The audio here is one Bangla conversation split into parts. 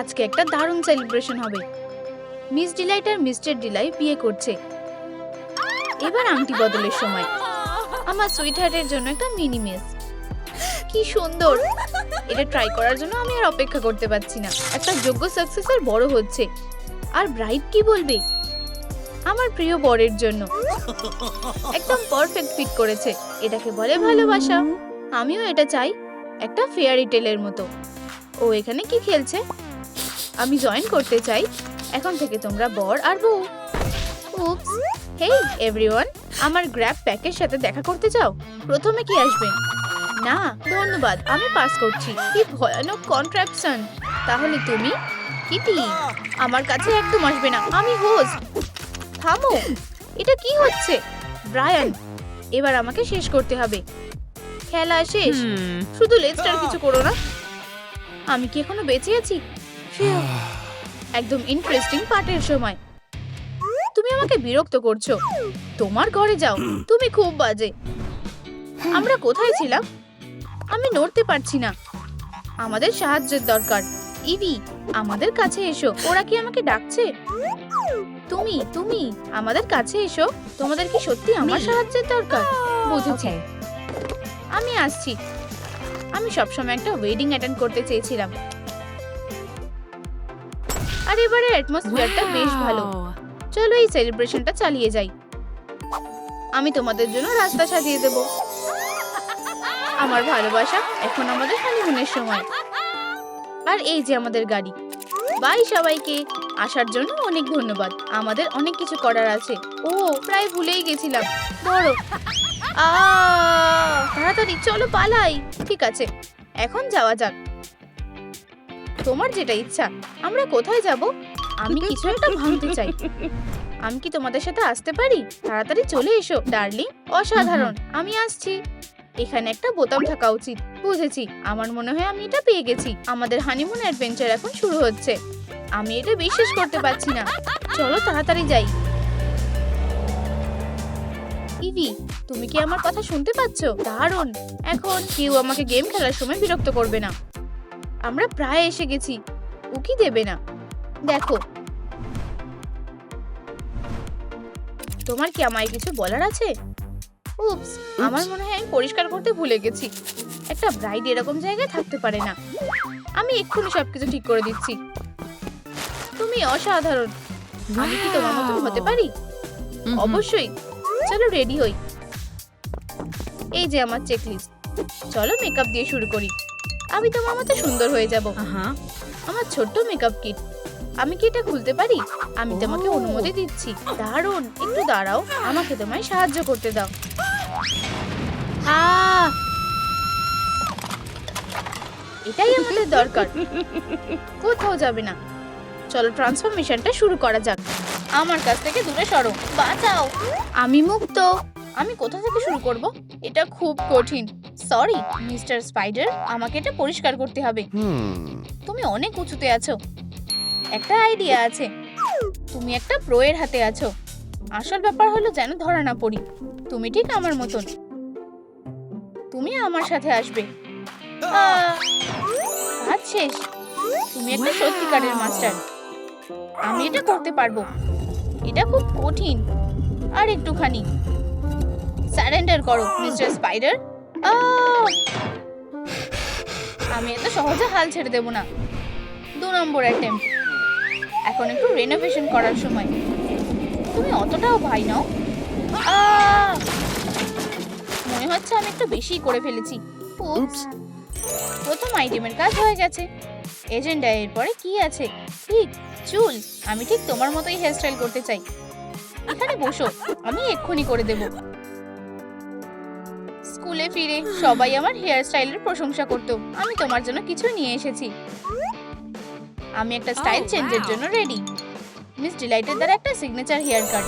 আজকে একটা দারুণ সেলিব্রেশন হবে। মিস ডিলাইট আর মিস্টার ডিলাইট বিয়ে করছে। এবার আংটি বদলের সময়। আমার সুইট হার্টের জন্য একটা মিনি মেস। কি সুন্দর! এটা ট্রাই করার জন্য আমি আর অপেক্ষা করতে পারছি না। একটা যোগ্য সাকসেসর বড় হচ্ছে। আর ব্রাইড কি বলবে? আমার প্রিয় বরের জন্য একদম পারফেক্ট ফিট করেছে। এটাকে বলে ভালোবাসা। আমিও এটা চাই, একটা ফেয়ারি টেলের মতো। ও এখানে কি খেলছে? আমি জয়েন করতে চাই। এখন থেকে তোমরা বর আর বউ। উপস, হেই এভরিওয়ান, আমার গ্র্যাব প্যাকের সাথে দেখা করতে চাও? প্রথমে কি আসবে? না ধন্যবাদ, আমি পাস করছি। কি ভয়ানক কন্ট্রাপশন। তাহলে তুমি? কিটি, আমার কাছে একদম আসবে না, আমি হোস্ট। থামো, এটা কি হচ্ছে? ব্রায়ান, এবার আমাকে শেষ করতে হবে। খেলা শেষ। শুধু লেজটার কিছু করো না। আমি কি এখনো বেঁচে আছি? একদম ইন্টারেস্টিং পার্টের সময়। তুমি আমাকে বিরক্ত করছো। তোমার ঘরে যাও, তুমি খুব বাজে। আমরা কোথায় ছিলাম? আমি নড়তে পারছি না। আমাদের সাহায্যের দরকার। ইভি, আমাদের কাছে এসো। ওরা কি আমাকে ডাকছে? তুমি তুমি আমাদের কাছে এসো। তোমাদের কি সত্যি আমার সাহায্যের দরকার? বুঝেছি, আমি আসছি। আমি সবসময় একটা ওয়েডিং অ্যাটেন্ড করতে চেয়েছিলাম। আর এবারে অ্যাটমসফিয়ারটা বেশ ভালো। চলো এই সেলিব্রেশনটা চালিয়ে যাই। আমি তোমাদের জন্য রাস্তা সাজিয়ে দেব। আমার ভালোবাসা, এখন আমাদের হানিমুনের সময়। আর এই যে আমাদের গাড়ি। বাই সবাইকে, আসার জন্য অনেক ধন্যবাদ। আমাদের অনেক কিছু করার আছে। ও, প্রায় ভুলেই গেছিলাম। ধরো। তাড়াতাড়ি চলো পালাই। ঠিক আছে, এখন যাওয়া যাক। তোমার যেটা ইচ্ছা। আমরা কোথায় যাব? আমি কিছু একটা ভাঙতে চাই। আমি কি তোমাদের সাথে আসতে পারি? তাড়াতাড়ি চলে এসো ডার্লিং। অসাধারণ, আমি আসছি। এখানে একটা বোতাম থাকা উচিত। বুঝেছি, আমার মনে হয় আমি এটা পেয়ে গেছি। আমাদের হানিমুন অ্যাডভেঞ্চার এখন শুরু হচ্ছে। আমি এটা বিশ্বাস করতে পারছি না। চলো তাড়াতাড়ি যাই। ইভি, তুমি কি আমার কথা শুনতে পাচ্ছো? দারুণ। এখন কেউ আমাকে গেম খেলার সময় বিরক্ত করবে না। আমরা প্রায় এসে গেছি। উকি দেবে না। দেখো, তোমার কি আমায় কিছু বলার আছে? উপস, আমার মনে হয় আমি পরিষ্কার করতে ভুলে গেছি। একটা ব্রাইড এরকম জায়গায় থাকতে পারে না। আমি এক্ষুনি সবকিছু ঠিক করে দিচ্ছি। তুমি অসাধারণ। আমি কি তোমার মতন হতে পারি? অবশ্যই। চলো রেডি হই। এই যে আমার চেকলিস্ট। চলো মেকআপ দিয়ে শুরু করি। আমি তোমার মতো সুন্দর হয়ে যাব। আমার ছোট্ট মেকআপ কিট। আমি কি এটা খুলতে পারি? আমি তোমাকে অনুমতি দিচ্ছি। দারুণ, একটু দাঁড়াও, আমাকে তোমায় সাহায্য করতে দাও। এটাই আমাদের দরকার। কোথাও যাবে না। চলো ট্রান্সফরমেশনটা শুরু করা যাক। আমার কাছ থেকে দূরে সরো। বাঁচাও। আমি মুক্ত। আমি কোথা থেকে শুরু করব? এটা খুব কঠিন। সরি মিস্টার স্পাইডার, আমাকে এটা পরিষ্কার করতে হবে। তুমি অনেক উঁচুতে আছো। একটা আইডিয়া আছে। তুমি একটা প্রো এর হাতে আছো। আসল ব্যাপার হলো যেন ধরা না পড়ি। তুমি ঠিক আমার মতন। তুমি আমার সাথে আসবে। কাজ শেষ। তুমি একটা সত্যিকারের মাস্টার। আমি এটা করতে পারবো। এটা খুব কঠিন। আর একটুখানি। সারেন্ডার করো মিস্টার স্পাইডার। আমি এত সহজে হাল ছেড়ে দেব না। 2 নম্বর অ্যাটেম্প্ট। এখন একটু রেনোভেশন করার সময়। তুমি অতটাও ভাই নাও। মনে হচ্ছে আমি একটু বেশি করে ফেলেছি। উপস, প্রথম আইটেমের কাজ হয়ে গেছে। এজেন্ডা এর পরে কি আছে? ঠিক, চুল। আমি ঠিক তোমার মতোই হেয়ারস্টাইল করতে চাই। এখানে বসো, আমি এক্ষুনি করে দেব। স্কুলে ফিরে সবাই আমার হেয়ারস্টাইলের প্রশংসা করতো। আমি তোমার জন্য কিছু নিয়ে এসেছি। আমি একটা স্টাইল চেঞ্জের জন্য রেডি। মিস ডিলাইটের দ্বারা একটা সিগনেচার হেয়ার কাট।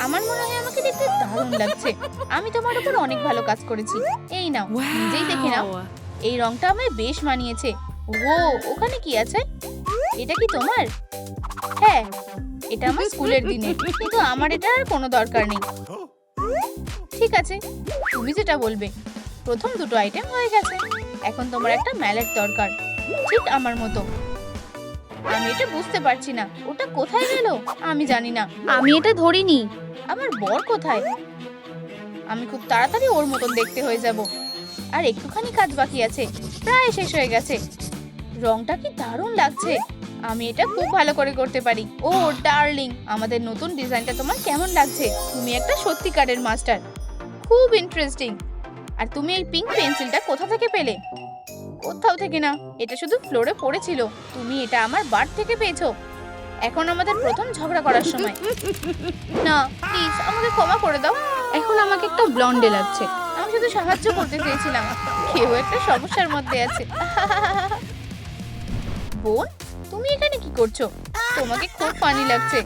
আমার মনে হয় আমাকে দেখতে দারুণ লাগছে। আমি তোমার উপর অনেক ভালো কাজ করেছি। এই নাও, নিজেই দেখে নাও। এই রংটা আমায় বেশ মানিয়েছে। ও, ওখানে কি আছে? এটা কি তোমার? হ্যাঁ, এটা আমার স্কুলের দিনে, কিন্তু আমার এটা আর কোনো দরকার নেই। ঠিক আছে, তুমি যেটা বলবে। প্রথম দুটো আইটেম হয়ে গেছে। এখন তোমার একটা ম্যালেট দরকার, ঠিক আমার মতো। আমি এটা বুঝতে পারছি না, ওটা কোথায় গেল? আমি জানি না, আমি এটা ধরিনি। আমার বর কোথায়? আমি খুব তাড়াতাড়ি ওর মতন দেখতে হয়ে যাব। আর একটুখানি কাজ বাকি আছে, প্রায় শেষ হয়ে গেছে। রংটা কি দারুণ লাগছে, আমি এটা খুব ভালো করে করতে পারি। ও ডার্লিং, আমাদের নতুন ডিজাইনটা তোমার কেমন লাগছে? তুমি একটা সত্যিকারের মাস্টার, খুব ইন্টারেস্টিং। আর তুমি এই পিঙ্ক পেন্সিলটা কোথা থেকে পেলে? কোথাও থেকে না, এটা শুধু ফ্লোরে পড়েছিল। তুমি এটা আমার বার থেকে পেয়েছো। এখন আমাদের প্রথম ঝগড়া করার সময়। না প্লিজ, আমাকে ক্ষমা করে দাও। এখন আমাকে একটা ব্লন্ডে লাগছে। আমি শুধু সাহায্য করতে চেয়েছিলাম, কেউ একটা সমস্যার মধ্যে আছে। বোন, তুমি এখানে কি করছো? তোমাকে খুব ফানি লাগছে।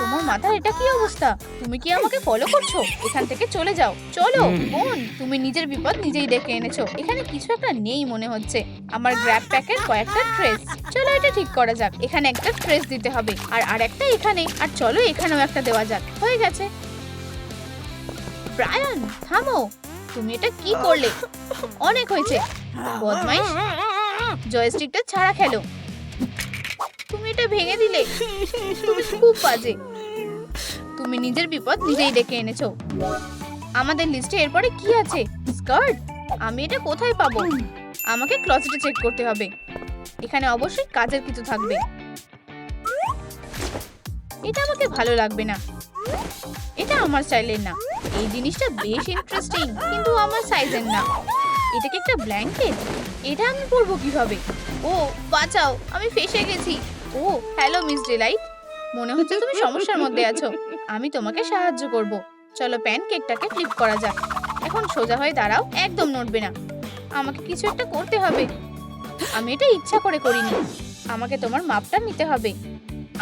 তোমার মাথার এটা কি অবস্থা? তুমি কি আমাকে ফলো করছো? এখান থেকে চলে যাও। চলো বোন, তুমি নিজের বিপদ নিজেই ডেকে এনেছো। এখানে কিছু একটা নেই মনে হচ্ছে। আমার গ্র্যাব প্যাকের কয়েকটা ট্রেস। চলো এটা ঠিক করা যাক। এখানে একটা ট্রেস দিতে হবে, আর একটা এখানে, আর চলো এখানেও একটা দেওয়া যাক। হয়ে গেছে। ব্রায়ান থামো, তুমি এটা কি করলে? অনেক হয়েছে বদমাইশ। জয়স্টিকটা ছাড়া খেলো। তুমি এটা ভেঙে দিলে। তুমি খুব বাজে। তুমি নিজের বিপদ নিজেই ডেকে এনেছো। আমাদের লিস্টে এরপরে কি আছে? স্কার্ট। আমি এটা কোথায় পাবো? আমাকে ক্লোজেটে চেক করতে হবে। এখানে অবশ্যই কাজের কিছু থাকবে। এটা আমাকে ভালো লাগবে না, এটা আমার স্টাইলের না। এই জিনিসটা বেশ ইন্টারেস্টিং, কিন্তু আমার সাইজের না। এটা কি একটা ব্ল্যাঙ্কেট? এটা আমি পরবো কিভাবে? ও বাঁচাও, আমি ফেঁসে গেছি। ও হ্যালো মিস ডিলাইট, মনে হচ্ছে তুমি সমস্যার মধ্যে আছো। আমি তোমাকে সাহায্য করব। চলো প্যানকেকটাকে ফ্লিপ করা যাক। এখন সোজা হয়ে দাঁড়াও, একদম নড়বে না। আমাকে কিছু একটা করতে হবে। আমি এটা ইচ্ছা করে করিনি। আমাকে তোমার মাপটা নিতে হবে।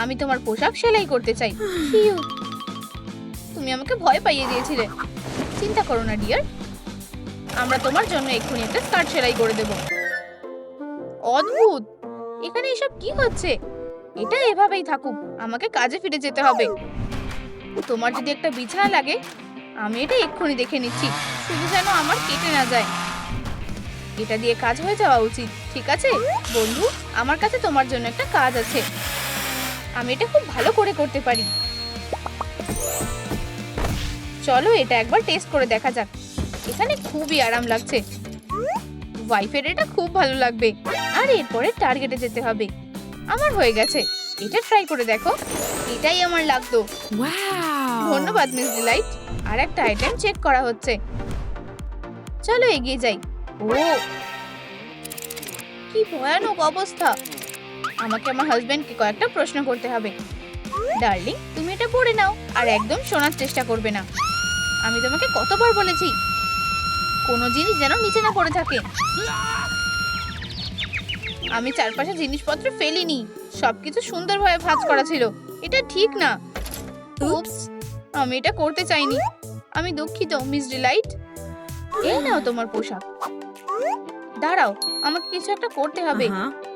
আমি তোমার পোশাক সেলাই করতে চাই। তুমি আমাকে ভয় পাইয়ে দিয়েছিলে। চিন্তা করো না ডিয়ার, আমরা তোমার জন্য এক্ষুনি একটা স্কার্ট সেলাই করে দেব। অদ্ভুত, এখানে এসব কি হচ্ছে? এটা এভাবেই থাকুক, আমাকে কাজে ফিরে যেতে হবে। তোমার যদি একটা বিছানা লাগে, আমি এটা এক্ষুনি দেখে নিচ্ছি, শুধু যেন আমার কেটে না যায়। এটা দিয়ে কাজ হয়ে যাওয়া উচিত, ঠিক আছে বন্ধু? আমার কাছে তোমার জন্য একটা কাজ আছে। আমি এটা খুব ভালো করে করতে পারি। চলো এটা একবার টেস্ট করে দেখা যাক। এখানে খুবই আরাম লাগছে। ওয়াইফের এটা খুব ভালো লাগবে। আর এরপরে টার্গেটে যেতে হবে। আমার হয়ে গেছে, এটা ট্রাই করে দেখো। এটাই আমার লাগতো। ধন্যবাদ মিস ডিলাইট। আর একটা আইটেম চেক করা হচ্ছে। চলো এগিয়ে যাই। ও কি ভয়ানক অবস্থা। আমাকে আমার হাজবেন্ডকে কয়েকটা প্রশ্ন করতে হবে। ডার্লিং, তুমি এটা পরে নাও, আর একদম শোনার চেষ্টা করবে না। আমি তোমাকে কতবার বলেছি কোনো জিনিস যেন নিচে না পড়ে থাকে। আমি চারপাশে জিনিসপত্র ফেলিনি, সবকিছু সুন্দরভাবে ভাঁজ করা ছিল। এটা ঠিক না। উপস, আমি এটা করতে চাইনি। আমি দুঃখিত মিস ডিলাইট। এই নাও তোমার পোশাক। দাঁড়াও, আমাকে কিছু একটা করতে হবে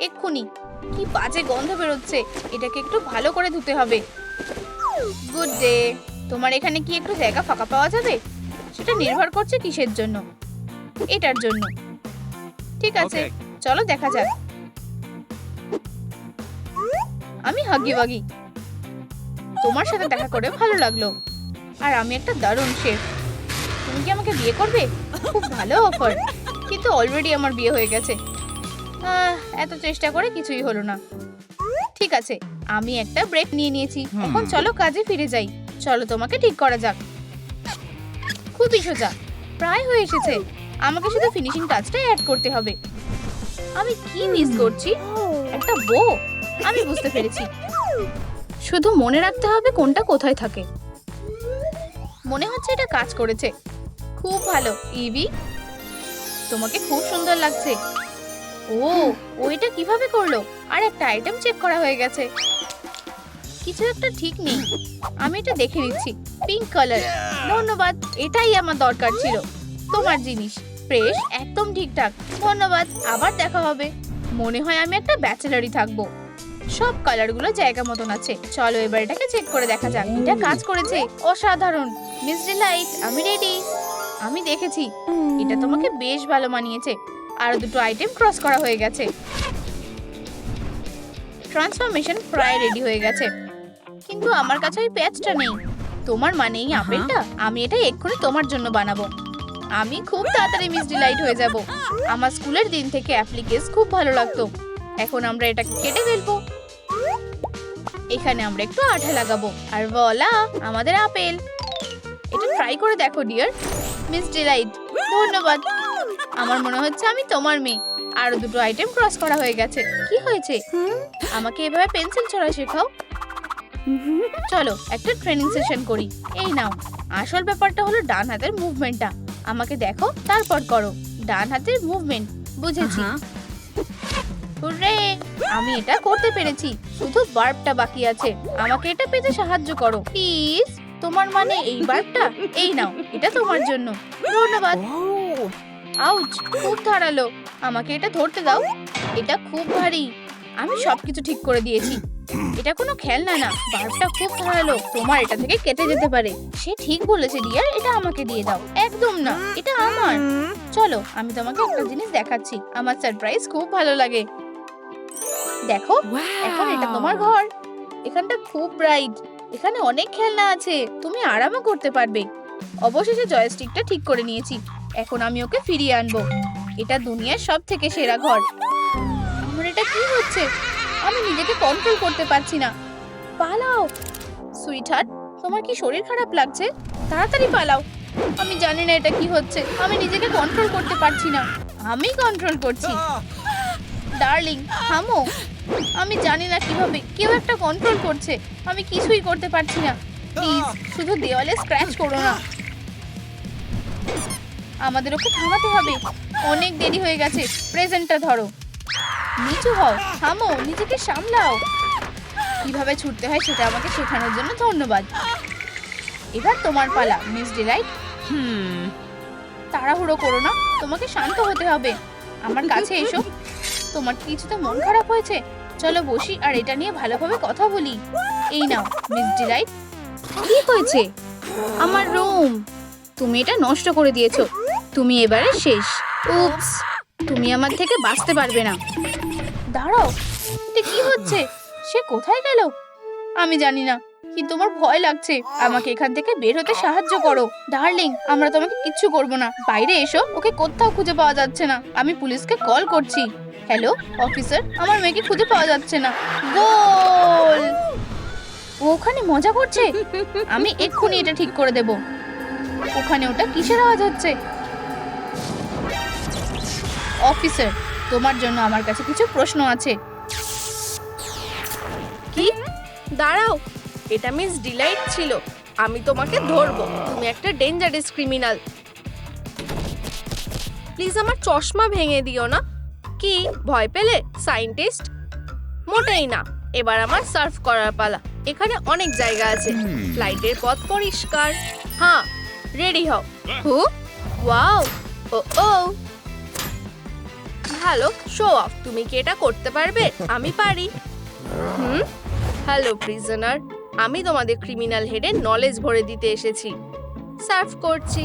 এক্ষুনি। কি বাজে গন্ধ বেরোচ্ছে, এটাকে একটু ভালো করে ধুতে হবে। Good day. তোমার এখানে কি একটু জায়গা ফাঁকা পাওয়া যাবে? সেটা নির্ভর করছে কিসের জন্য। এটার জন্য। ঠিক আছে, চলো দেখা যাক। আমি হাগি বাগি। তোমার সাথে দেখা করে ভালো লাগলো। আর আমি একটা দারুণ শেফ। তুমি কি আমাকে বিয়ে করবে? খুব ভালো অফার, কিন্তু অলরেডি আমার বিয়ে হয়ে গেছে। এত চেষ্টা করে কিছুই হলো না। ঠিক আছে, আমি একটা ব্রেক নিয়ে নিয়েছি। এখন চলো কাজে ফিরে যাই। চলো তোমাকে ঠিক করা যাক। খুবই সোজা, প্রায় হয়ে এসেছে। আমাকে শুধু ফিনিশিং টাচটাই অ্যাড করতে হবে। আমি কি মিস করছি? একটা বো। আমি বুঝতে পেরেছি, শুধু মনে রাখতে হবে কোনটা কোথায় থাকে। মনে হচ্ছে এটা কাজ করেছে। খুব ভালো ইভি, তোমাকে খুব সুন্দর লাগছে। ও ওইটা কিভাবে করলো? আর একটা আইটেম চেক করা হয়ে গেছে। কিছু একটা ঠিক নেই। আমি এটা দেখে নিচ্ছি। Pink colour. ধন্যবাদ, এটাই আমার দরকার ছিল। তোমার জিনিস ফ্রেশ, একদম ঠিকঠাক। ধন্যবাদ, আবার দেখা হবে। মনে হয় আমি একটা ব্যাচেলারই থাকবো। সব কালারগুলো জায়গা মতন আছে। চলো এবার এটাকে চেক করে দেখা যাক। এটা কাজ করেছে, অসাধারণ। মিস ডিলাইট, আমি রেডি। আমি দেখেছি, এটা তোমাকে বেশ ভালো মানিয়েছে। আর দুটো আইটেম ক্রস করা হয়ে গেছে। ট্রান্সফরমেশন প্রায় রেডি হয়ে গেছে, কিন্তু আমার কাছে ওই প্যাচটা নেই। তোমার মানে এই আপেলটা? আমি এটা এক্ষুনি তোমার জন্য বানাবো। আমি খুব তাড়াতাড়ি মিস ডিলাইট হয়ে যাব। আমার স্কুলের দিন থেকে অ্যাপ্লিকেস খুব ভালো লাগতো। এখন আমরা এটাকে কেটে ফেলবো। এখানে আমরা একটু আঠা লাগাবো, আর ভোলা, আমাদের আপেল। এটা ট্রাই করে দেখো ডিয়ার। মিস ডিলাইট, ধন্যবাদ। আমার মনে হচ্ছে আমি তোমার মেয়ে। আরো দুটো আইটেম ক্রস করা হয়ে গেছে। কি হয়েছে? আমাকে এভাবে পেন্সিল ছড়া শেখাও। চলো একটা ট্রেনিং সেশন করি। এই নাও। আসল ব্যাপারটা হলো ডান হাতের মুভমেন্টটা। আমাকে দেখো, তারপর করো। ডান হাতের মুভমেন্ট, বুঝেছি? হুররে, আমি এটা করতে পেরেছি। শুধু বার্বটা বাকি আছে। আমাকে এটা পেতে সাহায্য করো প্লিজ। তোমার মানে এই বার্বটা? এই নাও, এটা তোমার জন্য। ধন্যবাদ। আউচ, খুব ধারালো। আমাকে এটা ধরতে দাও। এটা খুব ভারী। আমি সবকিছু ঠিক করে দিয়েছি। এটা কোনো খেলনা না, বার্বটা খুব ধারালো। তোমার এটা থেকে কেটে যেতে পারে। সে ঠিক বলেছে ডিয়ার, এটা আমাকে দিয়ে দাও। একদম না, এটা আমার। চলো, আমি তোমাকে একটা জিনিস দেখাচ্ছি। আমার সারপ্রাইজ খুব ভালো লাগে। দেখো, এখন এটা তোমার ঘর। এখানটা খুব ব্রাইট। এখানে অনেক খেলনা আছে, তুমি আরামও করতে পারবে। অবশেষে জয়স্টিকটা ঠিক করে নিয়েছি। এখন আমি ওকে ফিরিয়ে আনবো। এটা দুনিয়ার সব থেকে সেরা ঘর। আমার এটা কি হচ্ছে? আমি নিজেকে কন্ট্রোল করতে পারছি না। পালাও সুইটহার্ট, তোমার কি শরীর খারাপ লাগছে? তাড়াতাড়ি পালাও। আমি জানি না এটা কি হচ্ছে। আমি নিজেকে কন্ট্রোল করতে পারছি না। আমি কন্ট্রোল করছি। ডার্লিং, থামো। আমি জানি না কিভাবে কেউ একটা কন্ট্রোল করছে। আমি কিছুই করতে পারছি না। প্লিজ, শুধু দেওয়ালে স্ক্র্যাচ করো না। আমাদের ওকে থামাতে হবে। অনেক দেরি হয়ে গেছে। প্রেজেন্টটা ধরো। নিচু হও, থামো, নিজেকে সামলাও। কিভাবে ছুটতে হয় সেটা আমাকে শেখানোর জন্য ধন্যবাদ। এবার তোমার পালা, মিস ডিলাইট। তাড়াহুড়ো করো না, তোমাকে শান্ত হতে হবে। আমার কাছে এসো। তোমার কিছুতে মন খারাপ হয়েছে? চলো বসি আর এটা নিয়ে ভালোভাবে কথা বলি। এই নাও মিস ডিলাইট। কি হয়েছে? আমার রুম। তুমি এটা নষ্ট করে দিয়েছো। তুমি এবারে শেষ। উপস, তুমি আমার থেকে বাঁচতে পারবে না। দাঁড়াও, এটা কি হচ্ছে? সে কোথায় গেল? আমি জানি না, কিন্তু আমার ভয় লাগছে। আমাকে এখান থেকে বের হতে সাহায্য করো। ডার্লিং, আমরা তোমাকে কিচ্ছু করব না। বাইরে এসো। ওকে কোথাও খুঁজে পাওয়া যাচ্ছে না। আমি পুলিশকে কল করছি। হ্যালো অফিসার, আমার মেয়েকে খুঁজে পাওয়া যাচ্ছে না। গোল! ও ওখানে মজা করছে। আমি এক্ষুনি এটা ঠিক করে দেব। ওখানে ওটা কিসের আওয়াজ হচ্ছে? অফিসার, তোমার জন্য আমার কাছে কিছু প্রশ্ন আছে। কি? দাঁড়াও, এটা মিস ডিলাইট ছিল। আমি তোমাকে ধরবো। তুমি একটা ডেঞ্জারাস ক্রিমিনাল। প্লিজ আমার চশমা ভেঙে দিও না। কি ভয় পেলে সায়েন্টিস্ট? মোটেই না। এবার আমার সার্ফ করার পালা। এখানে অনেক জায়গা আছে। ফ্লাইটের পথ পরিষ্কার। হ্যাঁ, রেডি হও। হু, ওয়াও, ও ও, হ্যালো, শো অফ। তুমি কি এটা করতে পারবে? আমি পারি। হ্যালো প্রিজনার, আমি তোমাদের ক্রিমিনাল হেডে নলেজ ভরে দিতে এসেছি। সার্ভ করছি,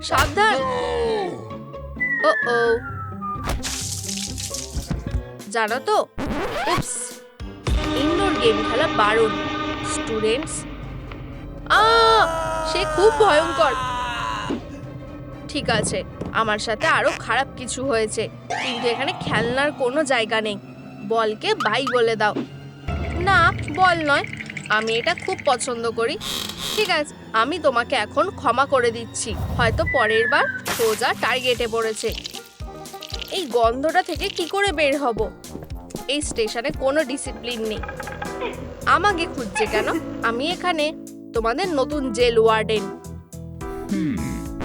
সাবধান। ও ও, জানো তো, উপস, ইনডোর গেম খেলা বারণ। স্টুডেন্টস, সে খুব ভয়ঙ্কর। ঠিক আছে, আমার সাথে আরো খারাপ কিছু হয়েছে, কিন্তু এখানে খেলনার কোনো জায়গা নেই। বলকে বাই বলে দাও। না, বল নয়, আমি এটা খুব পছন্দ করি। ঠিক আছে, আমি তোমাকে এখন ক্ষমা করে দিচ্ছি। হয়তো পরের বার সোজা টার্গেটে পড়েছে। এই গন্ধটা থেকে কি করে বের হব? এই স্টেশনে কোনো ডিসিপ্লিন নেই। আমাকে খুঁজছে কেন? আমি এখানে তোমাদের নতুন জেল ওয়ার্ডেন।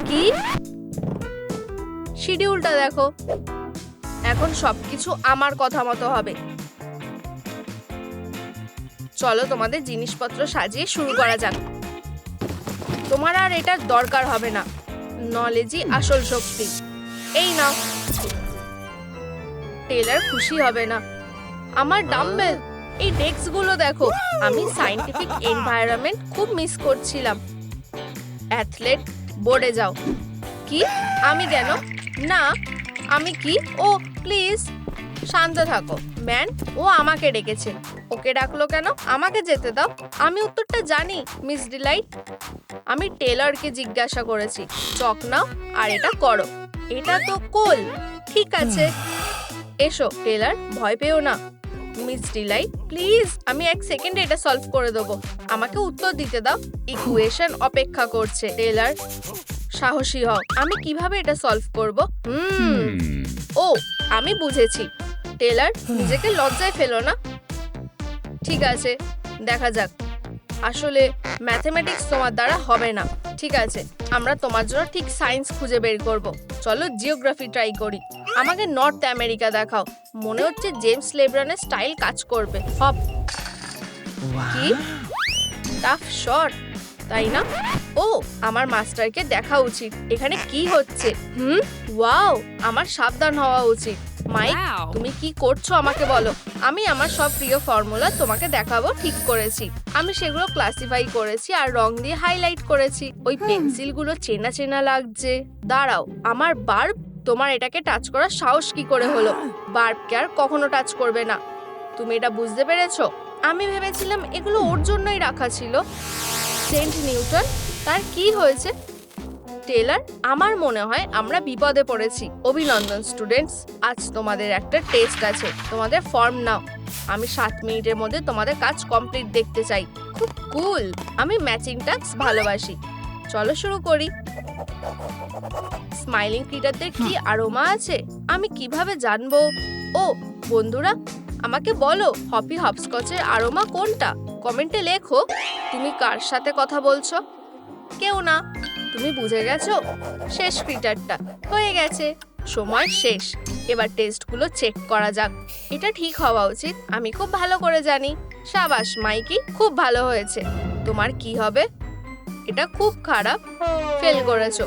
কি? শিডিউলটা দেখো। এখন সবকিছু আমার কথা মতো হবে। চলো তোমাদের জিনিসপত্র সাজিয়ে শুরু করা যাক। তোমার আর এটার দরকার হবে না। নলেজই আসল শক্তি। এই নাও। টেলার খুশি হবে না। আমার ডাম্বেল, এই ডেস্কগুলো দেখো। আমি সায়েন্টিফিক এনভায়রনমেন্ট খুব মিস করছিলাম। অ্যাথলেট, বোর্ডে যাও। কি? আমি কেন? না, আমি কি? ও প্লিজ, শান্ত থাকো ম্যান, ও আমাকে ডেকেছে। ওকে ডাকলো কেন? আমাকে যেতে দাও, আমি উত্তরটা জানি মিস ডিলাইট। আমি টেলরকে জিজ্ঞাসা করেছি, চক নাও আর এটা করো। এটা তো কোল। ঠিক আছে, এসো টেলর, ভয় পেও না। মিস ডিলাইট প্লিজ, আমি 1 সেকেন্ডে এটা সলভ করে দেবো, আমাকে উত্তর দিতে দাও। ইকুয়েশন অপেক্ষা করছে। টেলর সাহসী হও, আমি কিভাবে এটা সলভ করব? ও আমি বুঝেছি। টেলর নিজেকে লজ্জায় ফেলো না। ঠিক আছে, দেখা যাক। আসলে ম্যাথমেটিক্স তোমার দ্বারা হবে না। ঠিক আছে, আমরা তোমার জন্য ঠিক সায়েন্স খুঁজে বের করব। চলো জিওগ্রাফি ট্রাই করি। আমাকে নর্থ আমেরিকা দেখাও। মনে হচ্ছে জেমস লেব্রনের স্টাইল কাজ করবে। হপ। কি টাফ শট, তাই না? ও আমার মাস্টারকে দেখা উচিত। এখানে কি হচ্ছে? ওয়াও, আমার সাবধান হওয়া উচিত। মাইক, তুমি কি করছো আমাকে বলো। আমি আমার সব প্রিয় ফর্মুলা তোমাকে দেখাবো। ঠিক করেছি, আমি সেগুলো ক্লাসিফাই করেছি আর রং দিয়ে হাইলাইট করেছি। ওই পেন্সিলগুলো চেনা চেনা লাগছে। দাঁড়াও, আমার বার্ব। তোমার এটাকে টাচ করার সাহস কি করে হলো? বার্বকে আর কখনো টাচ করবে না। তুমি এটা বুঝতে পেরেছো? আমি ভেবেছিলাম এগুলো ওর জন্যই রাখা ছিল। সেন্ট নিউটন, তার কি হয়েছে? টেলর, আমার মনে হয় আমরা বিপদে পড়েছি। অভিনন্দন স্টুডেন্টস, আজ তোমাদের একটা টেস্ট আছে। তোমাদের ফর্ম নাও। আমি 7 মিনিটের মধ্যে তোমাদের কাজ কমপ্লিট দেখতে চাই। খুব কুল। আমি ম্যাচিং টাস্ক ভালোবাসি। চলো শুরু করি। স্মাইলিং ক্রিটারদের কি আরোমা আছে আমি কিভাবে জানবো? ও বন্ধুরা, আমাকে বলো হপি হপস্কচের আরোমা কোনটা? কমেন্টে লেখো। তুমি কার সাথে কথা বলছো? কেউ না। তুমি বুঝে গেছো? শেষ ক্রিটারটা হয়ে গেছে। সময় শেষ। এবার টেস্টগুলো চেক করা যাক। এটা ঠিক হওয়া উচিত, আমি খুব ভালো করে জানি। সাবাস মাইকি, খুব ভালো হয়েছে। তোমার কি হবে? এটা খুব খারাপ, ফেল করেছো।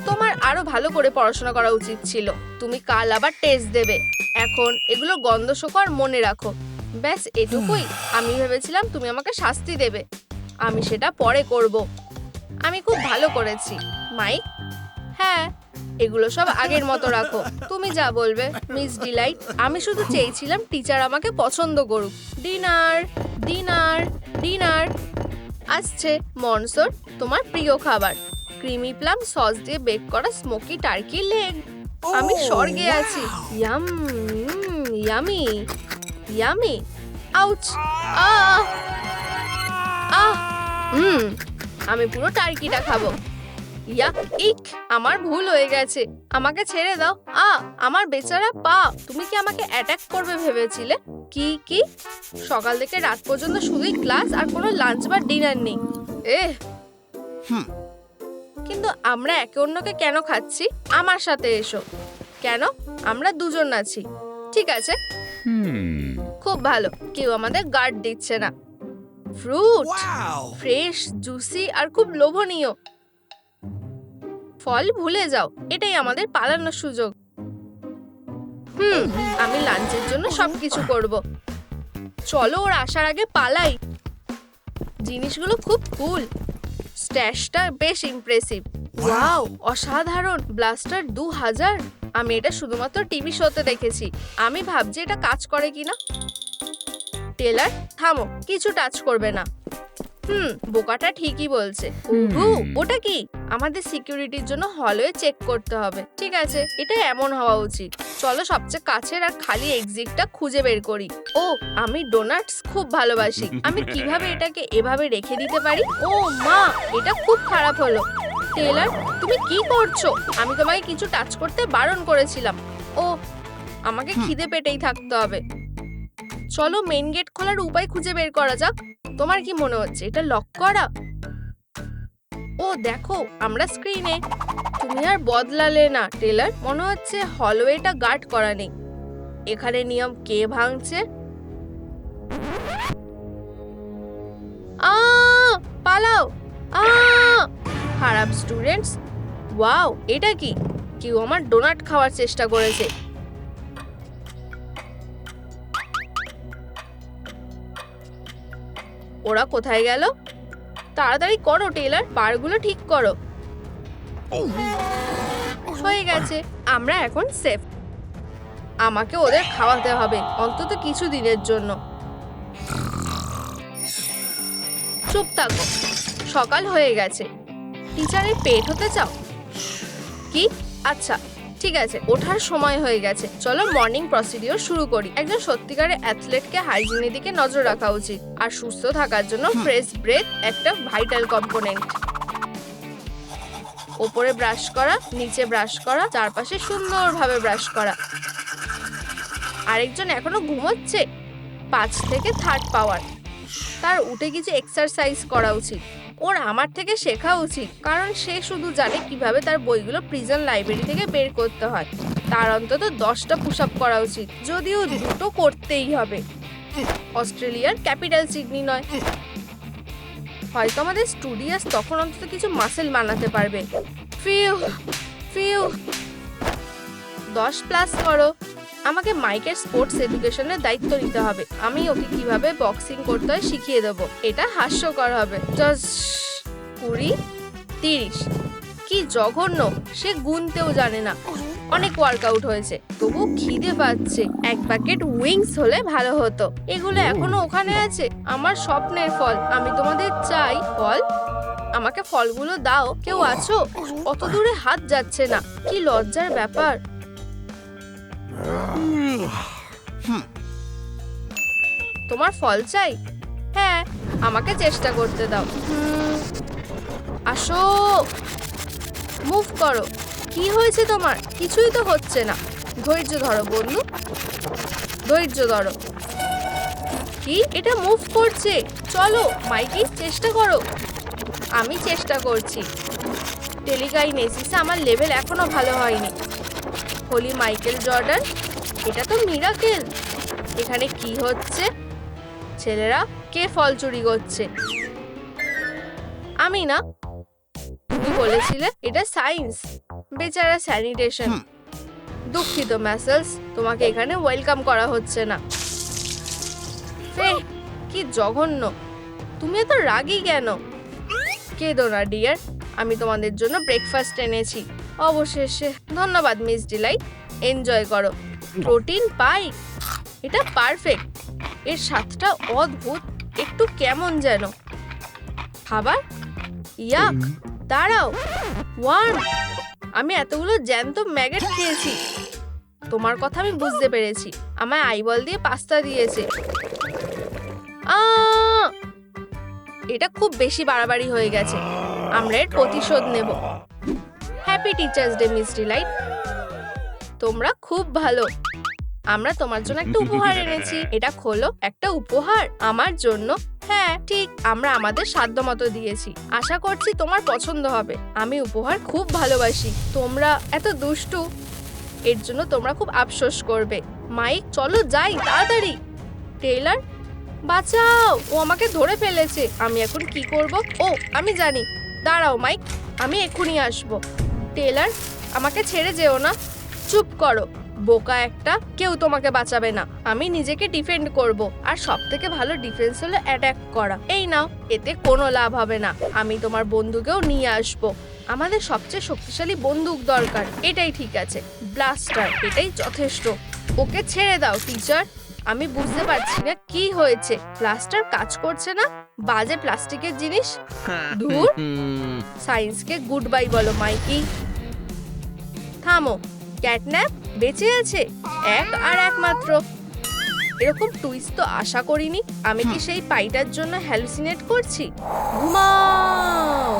তোমার আরো ভালো করে পড়াশোনা করা উচিত ছিল। তুমি কাল আবার টেস্ট দেবে। এখন এগুলো গন্ধ শোকার মনে রাখো। ব্যাস এটুকুই। আমি ভেবেছিলাম তুমি আমাকে শাস্তি দেবে, আমি সেটা পরে করব। আমি খুব ভালো করেছি মাইক। হ্যাঁ, এগুলো সব আগের মতো রাখো। তুমি যা বলবে মিস ডিলাইট। আমি শুধু চেয়েছিলাম টিচার আমাকে পছন্দ করুক। ডিনার ডিনার ডিনার আসছে। মনসর, তোমার প্রিয় খাবার ক্রিমি প্লাম সস দিয়ে বেক করা স্মোকি টার্কি লেগ। আমি স্বর্গে আছি। Yum, yummy yummy. Ouch, ah ah আমি পুরো টার্কিটা খাবো। ইয়া, ইক, আমার ভুল হয়ে গেছে। আমাকে ছেড়ে দাও। আমার বেচারা পা। তুমি কি আমাকে অ্যাটাক করবে ভেবেছিলে? কি সকাল থেকে রাত পর্যন্ত শুধুই ক্লাস আর কোনো লাঞ্চ বা ডিনার নেই। কিন্তু আমরা একে অন্যকে কেন খাচ্ছি? আমার সাথে এসো। কেন? আমরা দুজন আছি। ঠিক আছে, খুব ভালো। কেউ আমাদের গার্ড দিচ্ছে না। ফ্রুট, ফ্রেশ, জুসি আর খুব লোভনীয়। ফল ভুলে যাও, এটাই আমাদের পালানোর সুযোগ। আমি লাঞ্চের জন্য সবকিছু করব। চলো ওর আসার আগে পালাই। জিনিসগুলো খুব কুল। স্ট্যাশটা বেশ ইমপ্রেসিভ। ওয়াও, অসাধারণ। ব্লাস্টার 2000। আমি এটা শুধুমাত্র টিভি শোতে দেখেছি। আমি ভাবছি এটা কাজ করে কিনা। টেলর থামো, কিছু টাচ করবে না। বোকাটা ঠিকই বলছে। ওটা কি? আমাদের সিকিউরিটির জন্য হলওয়ে চেক করতে হবে। ঠিক আছে, এটা এমন হওয়া উচিত। চলো সবচেয়ে কাছের আর খালি এক্সিটটা খুঁজে বের করি। ও আমি ডোনাটস খুব ভালোবাসি। আমি কিভাবে এটাকে এভাবে রেখে দিতে পারি? ও মা, এটা খুব খারাপ হলো। টেলর, তুমি কি করছো? আমি তোমাকে কিছু টাচ করতে বারণ করেছিলাম। ও আমাকে খিদে পেটেই থাকতে হবে। চলো মেইন গেট খোলার উপায় খুঁজে বের করা যাক। তোমার কি মনে হচ্ছে এটা লক করা? ও দেখো, আমরা স্ক্রিনে। তুমি আর বদলালে না টেলর। মনে হচ্ছে হলওয়েটা গার্ড করা নেই। এখানে নিয়ম কে ভাঙছে? পালাও। খারাপ স্টুডেন্টস। ওয়াও, এটা কি? কেউ আমার ডোনাট খাওয়ার চেষ্টা করেছে। ওরা কোথায় গেল? তাড়াতাড়ি করো টেলর, বারগুলো ঠিক করো। হয়ে গেছে, আমরা এখন সেফ। আমাকে ওদের খাওয়াতে হবে অন্তত কিছু দিনের জন্য। চুপ থাকো, সকাল হয়ে গেছে। টিচারের পেট হতে চাও কি? আচ্ছা ঠিক আছে, ওঠার সময় হয়ে গেছে। চলো মর্নিং প্রসিডিওর শুরু করি। একজন সত্যিকারের অ্যাথলেটকে হাইজিনের দিকে নজর রাখা উচিত, আর সুস্থ থাকার জন্য ফ্রেশ ব্রেথ একটা ভাইটাল কম্পোনেন্ট। ওপরে ব্রাশ করা, নিচে ব্রাশ করা, চারপাশে সুন্দরভাবে ব্রাশ করা। আরেকজন এখনো ঘুমোচ্ছে, 5 থেকে 3rd পাওয়ার। তার উঠে কিছু এক্সারসাইজ করা উচিত। ওর আমার থেকে শেখা উচিত, কারণ সে শুধু জানে কিভাবে তার বইগুলো প্রিজন লাইব্রেরি থেকে বের করতে হয়। তার অন্তত 10টা পুশ আপ করা উচিত, যদিও দুটো করতেই হবে। অস্ট্রেলিয়ার ক্যাপিটাল সিডনি নয়। হয়তো আমাদের স্টুডিয়াস তখন অন্তত কিছু মাসেল বানাতে পারবে। ফিউ ফিউ 10+ করো। আমাকে মাইকের স্পোর্টস এডুকেশনের দায়িত্ব নিতে হবে। আমি ওকে কিভাবে বক্সিং করতে হয় শিখিয়ে দেবো। এটা হাস্যকর হবে। 20, 30। কি জঘন্য, সে গুনতেও জানে না। অনেক ওয়ার্কআউট হয়েছে, তবু খিদে পাচ্ছে। এক প্যাকেট উইংস হলে ভালো হতো। এগুলো এখনো ওখানে আছে, আমার স্বপ্নের ফল। আমি তোমাদের চাই ফল। আমাকে ফলগুলো দাও। কেউ আছো? অত দূরে হাত যাচ্ছে না। কি লজ্জার ব্যাপার। তোমার ফল চাই? হ্যাঁ, আমাকে চেষ্টা করতে দাও। আসো, মুভ করো। কি হয়েছে তোমার? কিছুই তো হচ্ছে না। ধৈর্য ধরো বন্ধু, ধৈর্য ধরো। কি, এটা মুভ করছে? চলো মাইকি, চেষ্টা করো। আমি চেষ্টা করছি। টেলিকাইনেসিসে আমার লেভেল এখনো ভালো হয়নি। হোলি মাইকেল জর্ডান, এটা তো মিরাকেল। এখানে কি হচ্ছে? ছেলেরা, কে ফল চুরি করছে? আমি না। তুমি বলেছিলে এটা সায়েন্স। বেচারা স্যানিটেশন। দুঃখিত ম্যাসেলস, তোমাকে এখানে ওয়েলকাম করা হচ্ছে না। কি জঘন্য। তুমি এত রাগী কেন? কেঁদো না ডিয়ার, আমি তোমাদের জন্য ব্রেকফাস্ট এনেছি। অবশেষে। ধন্যবাদ মিস ডিলাইট, এনজয় করো। প্রোটিন পাই, এটা পারফেক্ট। এর স্বাদটা অদ্ভুত, একটু কেমন যেন। খাবার? ইয়াক, দাঁড়াও। ওয়ার্ম। আমি এতগুলো জ্যান্ত ম্যাগেট খেয়েছি। তোমার কথা আমি বুঝতে পেরেছি। আমায় আইবল দিয়ে পাস্তা দিয়েছে। এটা খুব বেশি বাড়াবাড়ি হয়ে গেছে। আমরা এর প্রতিশোধ নেব। Happy teachers day Miss Delight. তোমরা খুব ভালো। আমরা তোমার জন্য একটা উপহার এনেছি। এটা খোলো। একটা উপহার আমার জন্য? হ্যাঁ ঠিক, আমরা আমাদের সাধ্যমতো দিয়েছি। আশা করছি তোমার পছন্দ হবে। আমি উপহার খুব ভালোবাসি। তোমরা এত দুষ্টু, এর জন্য তোমরা খুব আফসোস করবে। মাইক, চলো যাই তাড়াতাড়ি। টেইলার, বাঁচাও, ও আমাকে ধরে ফেলেছে। আমি এখন কি করব? ও, আমি জানি। দাঁড়াও মাইক, আমি এক্ষুনি আসবো। টেইলার, আমাকে ছেড়ে যেও না। চুপ করো, বোকা একটা। কেউ তোমাকে বাঁচাবে না। আমি নিজেকে ডিফেন্ড করব, আর সবথেকে ভালো ডিফেন্স হলো অ্যাটাক করা। এই নাও, এতে কোনো লাভ হবে না। আমি তোমার বন্দুকেও নিয়ে আসবো। আমাদের সবচেয়ে শক্তিশালী বন্দুক দরকার। এটাই ঠিক আছে, ব্লাস্টার। এটাই যথেষ্ট। ওকে ছেড়ে দাও টিচার। আমি বুঝতে পারছি না কি হয়েছে। ব্লাস্টার কাজ করছে না। বাজে প্লাস্টিকের জিনিস। ধুর। সায়েন্সকে গুড বাই বলো মাইকি। থামো। ক্যাটন্যাপ বেঁচে আছে, এক আর একমাত্র। এরকম টুইস্ট তো আশা করিনি। আমি কি সেই পাইটার জন্য হ্যালুসিনেট করছি? ঘুমাও।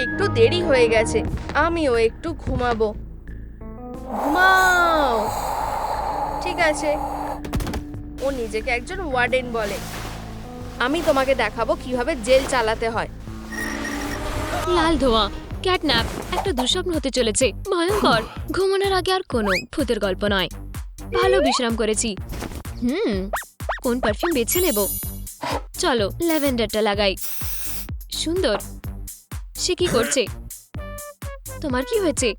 একটু দেরি হয়ে গেছে, আমিও একটু ঘুমাবো। ঘুমাও। ঠিক আছে। ও নিজেকে একজন ওয়ার্ডেন বলে। আমি তোমাকে দেখাবো কিভাবে জেল চালাতে হয়। লাল ধোঁয়া, ক্যাটন্যাপ, একটা দুঃস্বপ্ন হতে চলেছে। ভয়ঙ্কর। ঘুমানোর আগে আর কোনো ভূতের গল্প নয়। ভালো বিশ্রাম করেছি। কোন পারফিউম বেছে নেব? চলো ল্যাভেন্ডারটা লাগাই। সুন্দর। সে কি করছে? তোমার কি হয়েছে?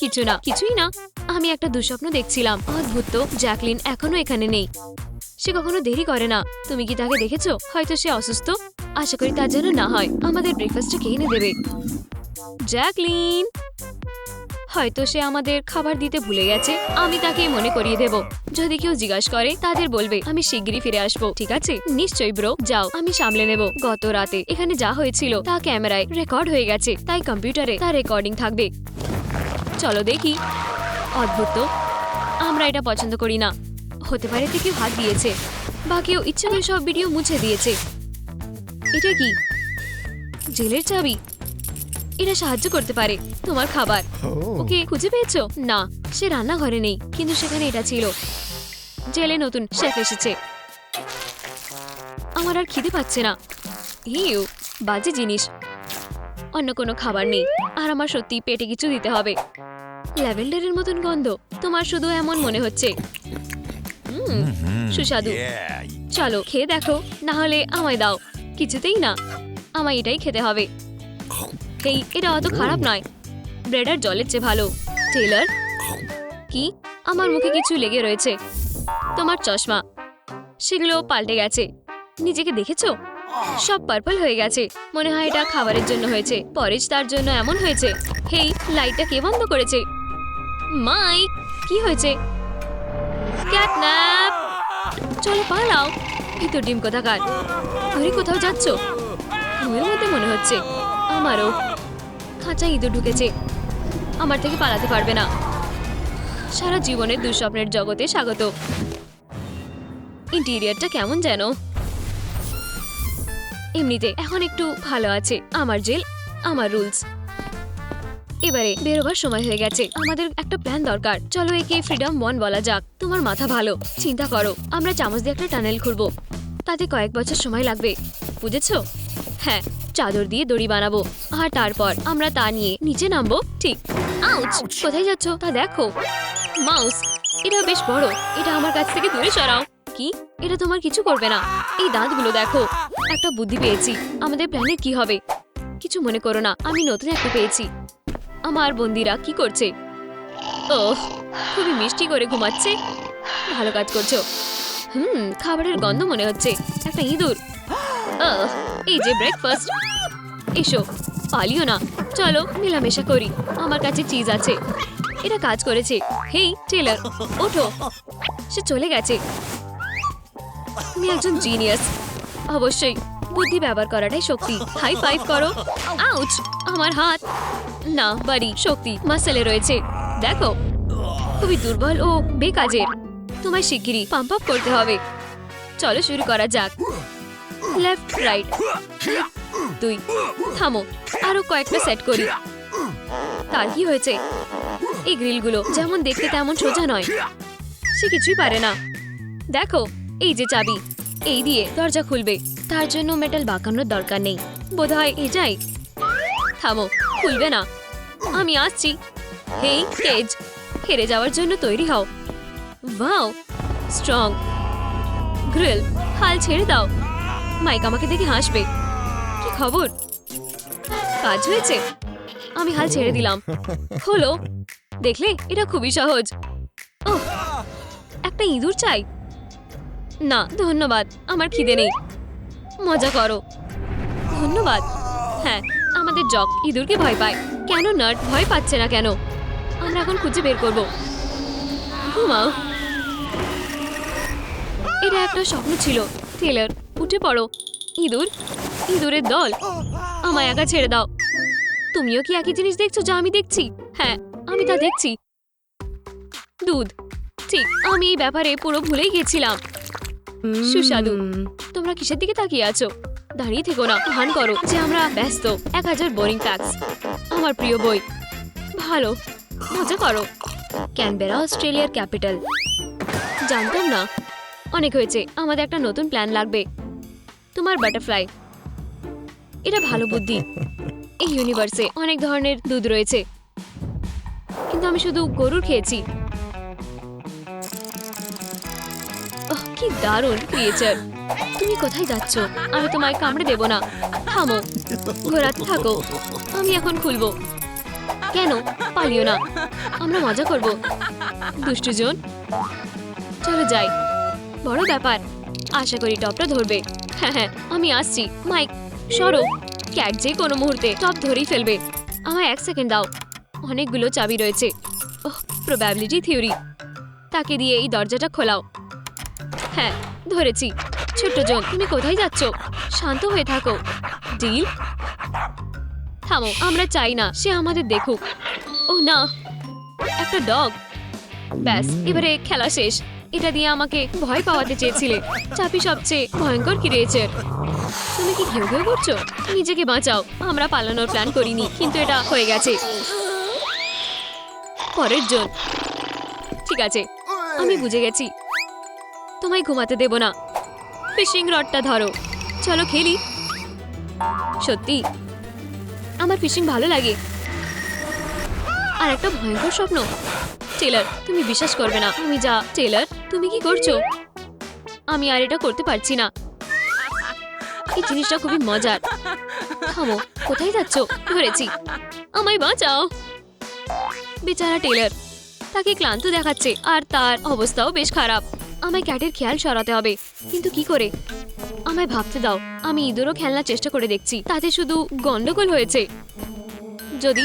কিছু না, কিছুই না। আমি একটা দুঃস্বপ্ন দেখছিলাম। অদ্ভুত তো, জ্যাকলিন এখনো এখানে নেই। সে কখনো দেরি করে না। তুমি কি তাকে দেখেছো? হয়তো সে অসুস্থ। আশা করি তার জন্য না হয়। আমাদের ব্রেকফাস্টটা কে এনে দেবে? জ্যাকলিন। হয়তো সে আমাদের খাবার দিতে ভুলে গেছে। আমি তাকে মনে করিয়ে দেব। যদি কেউ জিজ্ঞাসা করে তাদের বলবে আমি শিগগিরই ফিরে আসবো, ঠিক আছে? নিশ্চয়ই ব্রো, যাও, আমি সামলে নেব। গত রাতে এখানে যা হয়েছিল তা ক্যামেরায় রেকর্ড হয়ে গেছে, তাই কম্পিউটারে তার রেকর্ডিং থাকবে। চলো দেখি। অদ্ভুত তো, আমরা এটা পছন্দ করি না। হতে পারে তে কেউ হাত দিয়েছে বা কেউ ইচ্ছে করে সব ভিডিও মুছে দিয়েছে। এটা কি? জেলের চাবি। এটা সাহায্য করতে পারে। তোমার খাবার ওকে খুঁজে পেয়েছো? না, সে রান্নাঘরে নেই, কিন্তু সেখানে এটা ছিল। জেলে নতুন শেফ এসেছে। আমার আর খিদে পাচ্ছে না। ইউ, বাজে জিনিস। অন্য কোনো খাবার নেই, আর আমার সত্যি পেটে কিছু দিতে হবে। ল্যাভেন্ডারের মতন গন্ধ। তোমার শুধু এমন মনে হচ্ছে। সুস্বাদু। চলো খেয়ে দেখো, না হলে আমায় দাও। কিছুতেই না, আমায় এটাই খেতে হবে। এই, এটা অত খারাপ নয়। ব্রেড আর জলের চেয়ে ভালো। টেইলর, কি? আমার মুখে কিছু লেগে রয়েছে। তোমার চশমা, সেগুলো পাল্টে গেছে। নিজেকে দেখেছো? সব পার্পল হয়ে গেছে। মনে হয় এটা খাবারের জন্য হয়েছে। পরেজ তার জন্য এমন হয়েছে। হেই, লাইটটা কে বন্ধ করেছে? মাইক, কি হয়েছে? ক্যাটন্যাপ! চলো পালাও। ভিতর ডিম কোথাকার। ঘরে কোথাও যাচ্ছ? ঘুমের মধ্যে মনে হচ্ছে। আমারও। খাঁচায় ইঁদুর ঢুকেছে। আমার থেকে পালাতে পারবে না। সারা জীবনের দুঃস্বপ্নের জগতে স্বাগত। ইন্টেরিয়রটা কেমন যেন। এমনিতে এখন একটু ভালো আছে। আমার জেল, আমার রুলস। এবারে বেরোবার সময় হয়ে গেছে। আমাদের একটা প্ল্যান দরকার। চলো একে ফ্রিডম 1 বলা যাক। তোমার মাথা ভালো। চিন্তা করো, আমরা চামচ দিয়ে একটা টানেল খুঁড়বো। তাতে কয়েক বছর সময় লাগবে, বুঝেছো? হ্যাঁ, চাদর দিয়ে দড়ি বানাবো, আর তারপর আমরা তা নিয়ে নিচে নামবো। ঠিক। আউচ! কোথায় যাচ্ছ তা দেখো। মাউস, এটা বেশ বড়। এটা আমার কাছ থেকে দূরে সরাও। কি? এটা তোমার কিছু করবে না। এই দাঁতগুলো দেখো। একটা বুদ্ধি পেয়েছি। আমাদের প্ল্যানে কি হবে? কিছু মনে করো না, আমি নতুন একটা পেয়েছি। আমার বন্দিরা কি করছে? ওহ, খুবই মিষ্টি করে ঘুমাচ্ছে। ভালো কাজ করছো। খাবারের গন্ধ মনে হচ্ছে। একটা ইঁদুর। এই যে ব্রেকফাস্ট। এসো, পালিও না। চলো মেলামেশা করি। আমার কাছে চিজ আছে। এটা কাজ করেছে। হেই টেলর, ওঠো। সে চলে গেছে। তুমি একজন জিনিয়াস। অবশ্যই, বুদ্ধি ব্যবহার করাটাই শক্তি। হাই ফাইভ করো। আউচ! আমার হাত। না বাড়ি, শক্তি মাসেলে রয়েছে। দেখো, খুবই দুর্বল ও বেকাজের। তোমায় শিগগিরই পাম্প আপ করতে হবে। চলো শুরু করা যাক। Left, right. 2, থামো। আরো কয়েকটা সেট করি। তার কি হয়েছে? এই গ্রিলগুলো যেমন দেখতে তেমন সোজা নয়। সে কিছুই পারে না। দেখো, এই যে চাবি, এই দিয়ে দরজা খুলবে। তার জন্য মেটাল বাঁকানোর দরকার নেই। বোধহয় এ যাই। থামো, খুলবে না। আমি আসছি। হেই কেজ, হেরে যাওয়ার জন্য তৈরি হও। Wow, strong. গ্রিল, হাল ছেড়ে দাও। মাইক আমাকে দেখে হাসবে। কি খবর? কাজ হয়েছে। আমি হাল ছেড়ে দিলাম। হলো, দেখলে? এটা খুবই সহজ। ওহ, একটা ইঁদুর চাই? না ধন্যবাদ, আমার খিদে নেই। মজা করো। ধন্যবাদ। হ্যাঁ, আমাদের জক ইঁদুরকে ভয় পায়। কেন নাট ভয় পাচ্ছে না কেন? আমরা এখন খুঁজে বের করব। ঘুমাও। এটা একটা স্বপ্ন ছিল। টেলর, উঠে পড়ো। ইঁদুর, ইঁদুরের দল। আমায় একা ছেড়ে দাও। তুমিও কি একই জিনিস দেখছো যা আমি দেখছি? হ্যাঁ, আমি তা দেখছি। দুধ। ঠিক, আমি এই ব্যাপারে পুরো ভুলেই গেছিলাম। সুস্বাদু। তোমরা কিসের দিকে তাকিয়ে আছো? দাঁড়িয়ে থেকো না, ভান করো যে আমরা ব্যস্ত। 1000 বোরিং ফ্যাক্টস, আমার প্রিয় বই। ভালো, মজা করো। ক্যানবেরা অস্ট্রেলিয়ার ক্যাপিটাল। জানতাম না। অনেক হয়েছে, আমাদের একটা নতুন প্ল্যান লাগবে। তোমার বাটারফ্লাই। এটা ভালো বুদ্ধি। এই ইউনিভার্সে অনেক ধরনের দুধ রয়েছে, কিন্তু আমি শুধু গরুর খেয়েছি। কি দারুণ ক্রিয়েচার। তুমি কোথায় যাচ্ছ? আমি তোমায় কামড়ে দেব না। থামো, ঘোরাতে থাকো। আমি এখন খুলবো। কেন? পালিও না, আমরা মজা করব। দুষ্টুজন, চলো যাই। বড় ব্যাপার। আশা করি টপটা ধরবে। হ্যাঁ হ্যাঁ, আমি আসছি। মাইক সরো। ক্যাট যে কোনো মুহূর্তে টপ ধরেই ফেলবে। আমায় 1 সেকেন্ড দাও। অনেকগুলো চাবি রয়েছে। ওহ, প্রবাবিলিটি থিওরি। তাকে দিয়ে এই দরজাটা খোলাও। হ্যাঁ, ধরেছি। ছোট্ট জন, তুমি কোথায় যাচ্ছ? শান্ত হয়ে থাকো। ডিল? থামো, আমরা চাই না সে আমাদের দেখুক। ও না, একটা ডগ। ব্যাস, এবারে খেলা শেষ। এটা দিয়ে আমাকে ভয় পাওয়াতে চেয়েছিলে। চাবি সবচেয়ে ভয়ঙ্কর ক্রিয়েচার। তুমি কি ঘেউ ঘেউ করছো? নিজেকে বাঁচাও। আমরা পালানোর প্ল্যান করিনি, কিন্তু এটা হয়ে গেছে। পরের জন। ঠিক আছে, আমি বুঝে গেছি। তোমায় ঘুমাতে দেব না। ফিশিং রডটা ধরো। চলো খেলি। সত্যি আমার ফিশিং ভালো লাগে। আর একটা ভয়ঙ্কর স্বপ্ন। টেলর, তুমি বিশ্বাস করবে না আমি যা। টেলর, তুমি কি করছো? আমি আর এটা করতে পারছি না। এই জিনিসটা খুবই মজার। থামো, কোথায় যাচ্ছ? ধরেছি। আমায় বাঁচাও। বেচারা টেলর, তাকে ক্লান্ত দেখাচ্ছে আর তার অবস্থাও বেশ খারাপ। আমায় ক্যাটের খেয়াল সরাতে হবে, কিন্তু কি করে? আমায় ভাবতে দাও। আমি ইঁদুরও খেলনার চেষ্টা করে দেখছি, তাতে শুধু গন্ডগোল হয়েছে। যদি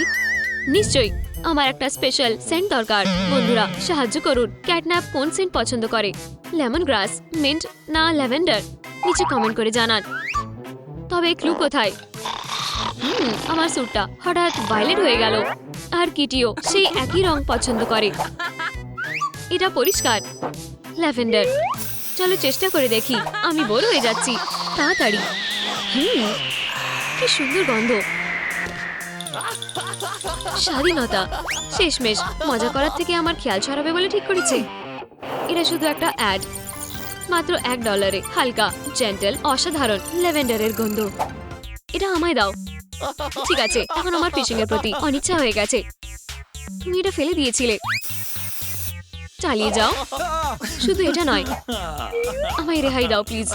নিশ্চয়ই আমার একটা স্পেশাল সেন্ট দরকার। বন্ধুরা সাহায্য করুন। ক্যাটন্যাপ কোন সেন্ট পছন্দ করে? লেমন গ্রাস, মিন্ট না ল্যাভেন্ডার? নিচে কমেন্ট করে জানান। তবে ক্লু কোথায়? আমার স্যুটটা হঠাৎ ভায়োলেট হয়ে গেল। আর কিটিও সেই একই রং পছন্দ করে। এটা পরিষ্কার ল্যাভেন্ডার। চলো চেষ্টা করে দেখি। আমি বোর হয়ে যাচ্ছি। তাড়াতাড়ি। কি সুন্দর গন্ধ। স্বাধীনতা। শেষমেশ মজা করার থেকে আমার খেয়াল ছড়াবে বলে ঠিক করেছে। এটা শুধু একটা অ্যাড। মাত্র $1। হালকা, জেন্টল, অসাধারণ ল্যাভেন্ডারের গন্ধ। এটা আমায় দাও। ঠিক আছে, এখন আমার ফিশিং এর প্রতি অনিচ্ছা হয়ে গেছে। তুমি এটা ফেলে দিয়েছিলে। চালিয়ে যাও। শুধু এটা নয়, আমায় রেহাই দাও প্লিজ।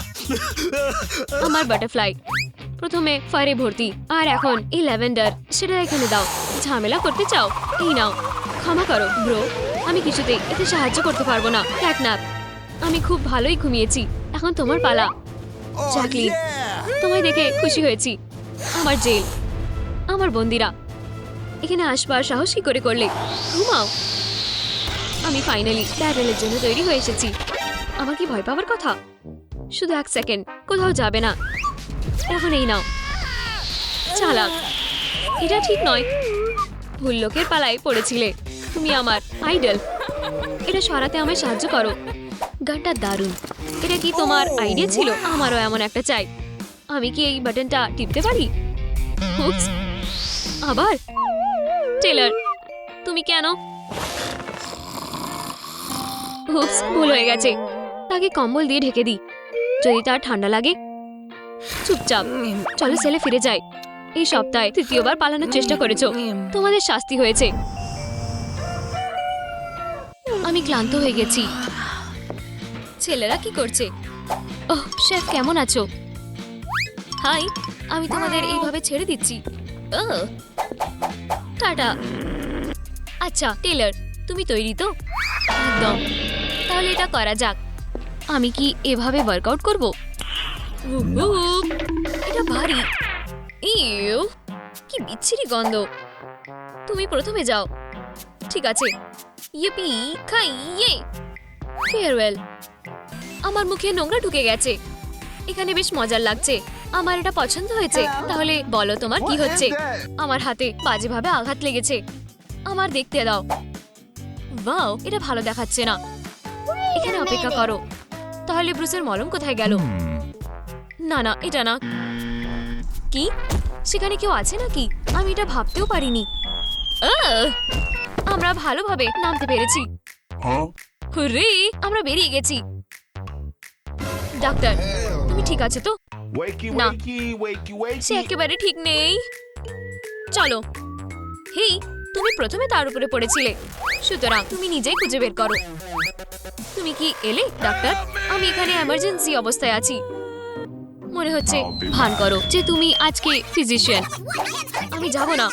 আমার বাটারফ্লাই প্রথমে ফায়ারে ভর্তি, আর এখন এই ল্যাভেন্ডার। সেটা এখানে দাও। ঝামেলা করতে চাও? এই নাও। ক্ষমা করো ব্রো, আমি কিছুতেই এতে সাহায্য করতে পারবো না। ক্যাটন্যাপ, আমি খুব ভালোই ঘুমিয়েছি। এখন তোমার পালা। জ্যাকলিন, তোমায় দেখে খুশি হয়েছি। আমার জেল, আমার বন্দিরা। এখানে আসবার সাহস কি করে করলে? ঘুমাও। আমি ফাইনালি ব্যাটেলের জন্য তৈরি হয়ে এসেছি। আমার কি ভয় পাওয়ার কথা? শুধু 1 সেকেন্ড, কোথাও যাবে না। এখন এই নাও। চালাক, এটা ঠিক নয়। ভুল লোকের পালায় পড়েছিলে। তুমি আমার আইডল। এটা সরাতে আমায় সাহায্য করো। গানটা দারুণ। এটা কি তোমার আইডিয়া ছিল? আমারও এমন একটা চাই। আমি কি এই বাটনটা টিপতে পারি? হুপস, আবার? টেলর, তুমি কেন? হুপস, ভুল হয়ে গেছে। তাকে কম্বল দিয়ে ঢেকে দিই, যদি তার ঠান্ডা লাগে। চুপচাপ চলো সেলে ফিরে যাই। এই সপ্তাহে 3য়বার পালানোর চেষ্টা করেছো। তোমাদের শাস্তি হয়েছে। আমি ক্লান্ত হয়ে গেছি। ছেলেরা কি করছে? ওহ শেফ, কেমন আছো? হাই, আমি তোমাদের এইভাবে ছেড়ে দিচ্ছি। টাটা। আচ্ছা টেলর, তুমি তৈরি তো? একদম। তাহলে এটা করা যাক। আমি কি এভাবে ওয়ার্কআউট করব? এটা ভারী। ইউ, কি বিচ্ছিরি গন্ধ। তুমি প্রথমে যাও। ঠিক আছে। ইয়েপি, খাইয়ে। ফেয়ারওয়েল। আমার মুখে নোংরা ঢুকে গেছে। এখানে বেশ মজার লাগছে। আমার এটা পছন্দ হয়েছে। তাহলে বলো তোমার কি হচ্ছে? আমার হাতে বাজেভাবে আঘাত লেগেছে। আমার দেখতে দাও। ওয়াও, এটা ভালো দেখাচ্ছে না। এখানে অপেক্ষা করো। তাহলে ব্রুসের মলম কোথায় গেল? না না, এটা না। কি সেখানে কেউ আছে নাকি? আমি এটা ভাবতেও পারিনি। আমরা ভালোভাবে নামতে পেরেছি। হুররে, আমরা বেরিয়ে গেছি। ডাক্তার, তুমি ঠিক আছে তো? না, সে একেবারে ঠিক নেই। চলো। হেই, তুমি প্রথমে তার উপরে পড়েছিলে, সুতরাং তুমি নিজেই খুঁজে বের করো। তুমি কি এলে ডাক্তার? আমি এখানে এমার্জেন্সি অবস্থায় আছি। মনে হচ্ছে ভান করো যে তুমি আজকে ফিজিশিয়ান। আমি যাব না।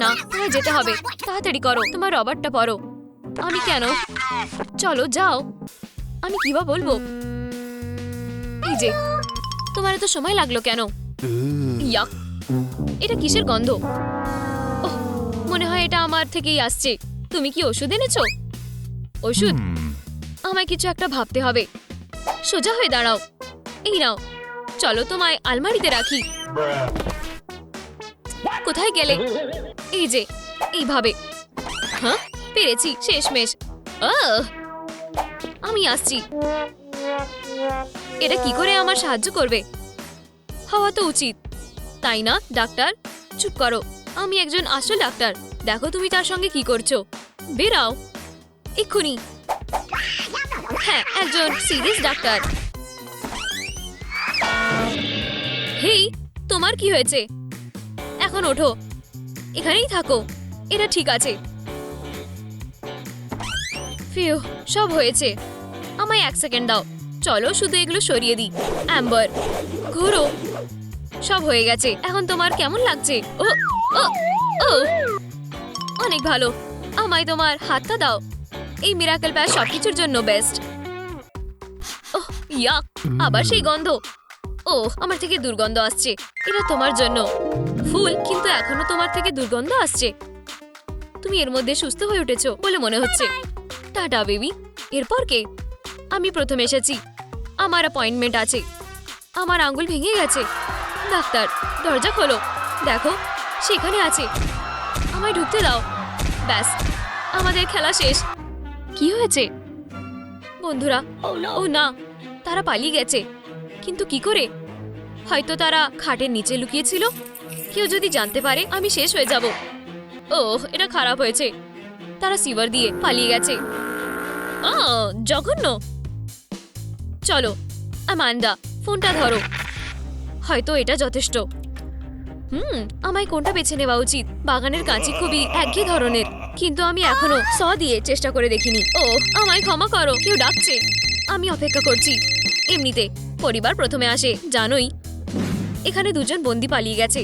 না, তোমায় যেতে হবে। তাড়াতাড়ি করো, তোমার রবারটা পরো। আমি কেন? চলো যাও। আমি কি বা বলবো? এই যে, তোমার এত সময় লাগলো কেন? ইয়াক, এটা কিসের গন্ধ? ওহ, মনে হয় এটা আমার থেকেই আসছে। তুমি কি ওষুধ এনেছো? ওষুধ? আমায় কিছু একটা ভাবতে হবে। সোজা হয়ে দাঁড়াও। এই নাও, চলো তোমায় আলমারিতে রাখি। কোথায় গেলে? এই যে, এইভাবে। হ্যাঁ, পেরেছি শেষমেশ। আমি আসছি। এটা কি করে আমার সাহায্য করবে? হওয়া তো উচিত, তাই না ডাক্তার? চুপ করো, আমি একজন আসল ডাক্তার। দেখো তুমি তার সঙ্গে কি করছো। বেরাও এক্ষুনি। হ্যাঁ, একজন সিরিয়াস ডাক্তার। হেই, তোমার কি হয়েছে? এখন ওঠো, এখানেই থাকো। এটা ঠিক আছে। ফিউ, সব হয়েছে। আমায় 1 সেকেন্ড দাও। চলো শুধু এগুলো সরিয়ে দিই। অ্যাম্বার, ঘোরো। সব হয়ে গেছে। এখন তোমার কেমন লাগছে? ও ও ও, অনেক ভালো। আমায় তোমার হাতটা দাও। এই মিরাকেল প্যাচ সবকিছুর জন্য বেস্ট। ওহ ইয়াক, আবার সেই গন্ধ। ওহ, আমার থেকে দুর্গন্ধ আসছে। এটা তোমার জন্য ফুল, কিন্তু এখনো তোমার থেকে দুর্গন্ধ আসছে। তুমি এর মধ্যে সুস্থ হয়ে উঠেছো বলে মনে হচ্ছে। Tata baby. এরপর কে? আমি প্রথম এসেছি। আমার অ্যাপয়েন্টমেন্ট আছে। আমার আঙ্গুল ভেঙে গেছে। ডাক্তার, দরজা খোলো। দেখো, সেখানে আছে। আমায় ঢুকতে দাও। ব্যাস, আমাদের খেলা শেষ। কি হয়েছে? বন্ধুরা, ও না, তারা পালিয়ে গেছে। কিন্তু কি করে? হয়তো তারা খাটের নিচে লুকিয়েছিল। কেউ যদি জানতে পারে, আমি শেষ হয়ে যাব। ওহ, এটা খারাপ হয়েছে। তারা সিভার দিয়ে পালিয়ে গেছে। জঘন্য। চলো আমান্ডা, ফোনটা ধরো। হয়তো এটা যথেষ্ট। আমায় কোনটা বেছে নেওয়া উচিত? বাগানের কাঁচি খুবই একঘেয়ে ধরনের, কিন্তু আমি এখনো দিয়ে চেষ্টা করে দেখিনি। ও, আমায় ক্ষমা করো, কেউ ডাকছে। আমি অপেক্ষা করছি। এমনিতে পরিবার প্রথমে আসে, জানোই। এখানে দুজন বন্দি পালিয়ে গেছে।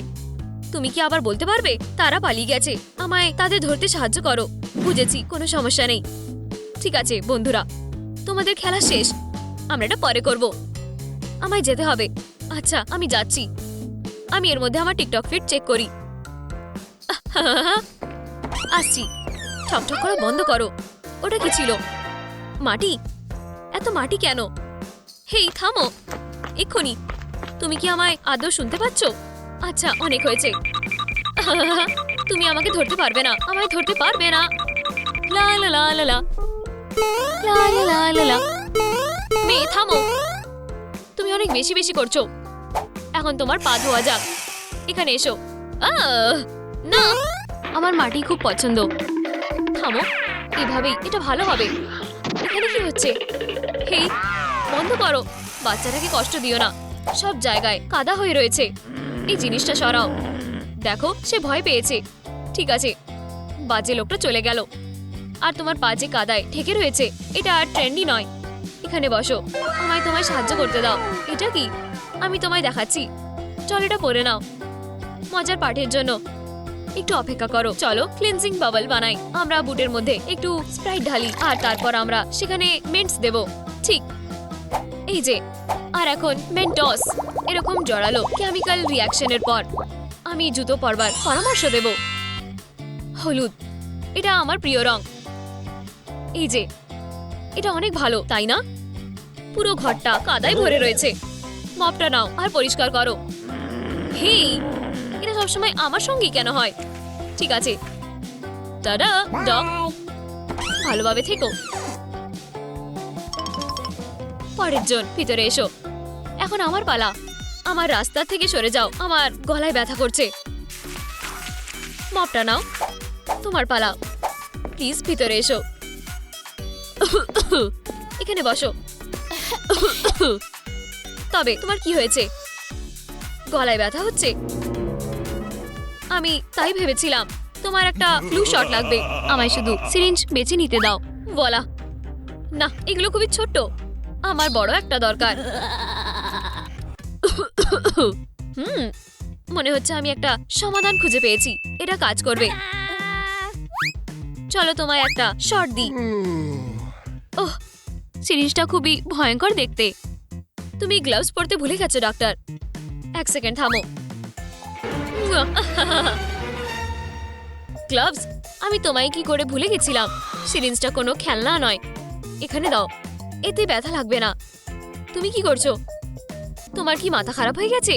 তুমি কি আবার বলতে পারবে? তারা পালিয়ে গেছে। আমায় তাদের ধরতে সাহায্য করো। বুঝেছি, কোনো সমস্যা নেই। ঠিক আছে বন্ধুরা, তোমাদের খেলা শেষ। আমরা এটা পরে করব। আমায় যেতে হবে। আচ্ছা, আমি যাচ্ছি। আমি এর মধ্যে আমার টিকটক ফিড চেক করি। আসছি। ঠকঠক করা বন্ধ করো। ওটা কি ছিল? মাটি? এত মাটি কেন? হেই, থামো এক্ষুনি। তুমি কি আমায় আদৌ শুনতে পাচ্ছ? আচ্ছা, অনেক হয়েছে। তুমি আমাকে ধরতে পারবে না। আমায় ধরতে পারবে না। লা লা লা লা লা লা লা লা লা লা। মেয়ে, থামো। তুমি অনেক বেশি বেশি করছো। এখন তোমার পা ধোয়া যাক। এখানে এসো। না, আমার মাটি খুব পছন্দ। থামো, এভাবেই এটা ভালো হবে। এখানে কি হচ্ছে? হেই, বন্ধ করো। বাচ্চাটাকে কষ্ট দিও না। সব জায়গায় কাদা হয়ে রয়েছে। এই জিনিসটা সরাও। দেখো, সে ভয় পেয়েছে। ঠিক আছে, বাজে লোকটা চলে গেল। আর তোমার পা যে কাদায় ঠেকে রয়েছে, এটা আর ট্রেন্ডি নয়। এখানে বসো, আমায় তোমায় সাহায্য করতে দাও। এটা কি? আমি তোমায় দেখাচ্ছি। চল, এটা পরে নাও। মজার পাঠের জন্য একটু অপেক্ষা করো। চলো ক্লিনজিং বাবল বানাই। আমরা বুটের মধ্যে একটু স্প্রাইট ঢালি, আর তারপর আমরা সেখানে মেন্টস দেব। ঠিক, এই যে। আর এখন মেন্টস। এরকম জড়ালো কেমিক্যাল রিয়াকশনের পর আমি জুতো পরবার পরামর্শ দেব। হলুদ, এটা আমার প্রিয় রং। এই যে, এটা অনেক ভালো, তাই না? পুরো ঘরটা কাদায় ভরে রয়েছে। মপটা নাও আর পরিষ্কার করো। হেই, এটা সবসময় আমার সঙ্গেই কেন হয়? ঠিক আছে, টাটা ডগ। ভালোভাবে থেকো। পরের জন, ভিতরে এসো। এখন আমার পালা। আমার রাস্তা থেকে সরে যাও, আমার গলায় ব্যথা করছে। মপটা নাও। তোমার পালা। প্লিজ ভিতরে এসো। এখানে বসো। তবে তোমার কি হয়েছে? গলায় ব্যথা হচ্ছে? আমি তাই ভেবেছিলাম। তোমার একটা ফ্লু শট লাগবে। আমায় শুধু সিরিঞ্জ বেছে নিতে দাও। বলা না, এগুলো খুবই ছোট্ট। আমার বড় একটা দরকার। মনে হচ্ছে আমি একটা সমাধান খুঁজে পেয়েছি। এটা কাজ করবে। চলো তোমায় একটা শট দিই। ওহ, সিরিঞ্জটা খুবই ভয়ঙ্কর দেখতে। তুমি গ্লাভস পরতে ভুলে গেছো ডাক্তার। 1 সেকেন্ড থামো। গ্লাভস, আমি তোমায় কি করে ভুলে গেছিলাম। সিরিঞ্জটা কোনো খেলনা নয়। এখানে দাও, এতে ব্যথা লাগবে না। তুমি কি করছো? তোমার কি মাথা খারাপ হয়ে গেছে?